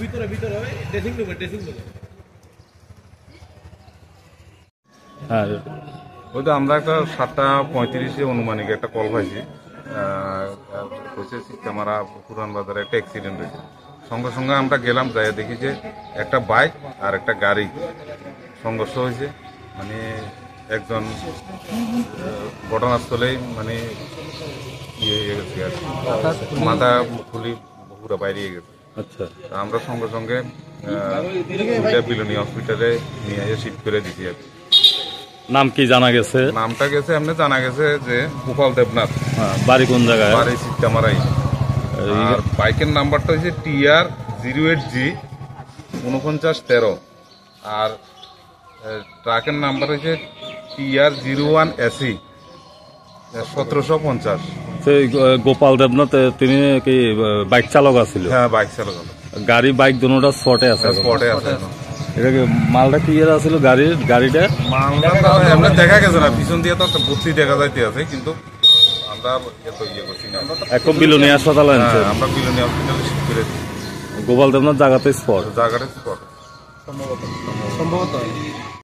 ভিতরে ভিতরে ড্রেসিং রুমে হ্যাঁ, ওই তো আমরা একটা 7:35 অনুমানিক একটা কল পাইছি, সিস্টেমারা পুরান বাজারে একটা অ্যাক্সিডেন্ট হয়েছে। সঙ্গে সঙ্গে আমরা গেলাম, যাই দেখি যে একটা বাইক আর একটা গাড়ি সংঘর্ষ হয়েছে। মানে একজন ঘটনাস্থলেই মানে ইয়ে হয়ে গেছে আর কি, মাথা খুলি পুরো বাইরে গেছে। আচ্ছা, আমরা সঙ্গে সঙ্গে বিলোনি হসপিটালে নিয়ে শিফট করে দিচ্ছি আর কি। নাম কি জানা গেছে? নামটা গেছে এমনি জানা গেছে যে গোপাল দেবনাথ। বাড়ি কোন জায়গায়? বাড়ি সিস্টেমারাই। আর বাইকের নাম্বারটা হচ্ছে TR08G 4913, আর ট্রাকের নাম্বার হচ্ছে TR01AC 1750। সেই গোপাল দেবনাথ তিনি কি বাইক চালক আছিল? হ্যাঁ, বাইক চালক। গাড়ি বাইক দুটোটা স্পটে আছে? স্পটে আছে। এটা কি মালটা ক্লিয়ার আছিল? গাড়িটা আমরা দেখা গেছে না, পিছন দিয়ে তো ভর্তি দেখা যাইতে আছে, কিন্তু আমরা এত ইয়ে করছি না। এখন বিলোনি হাসপাতাল আনছে? আমরা বিলোনি হসপিটালে শিফট করে দিই। গোপাল দেবনাথ জায়গাতে স্পট? জায়গাটা স্পট সম্ভবত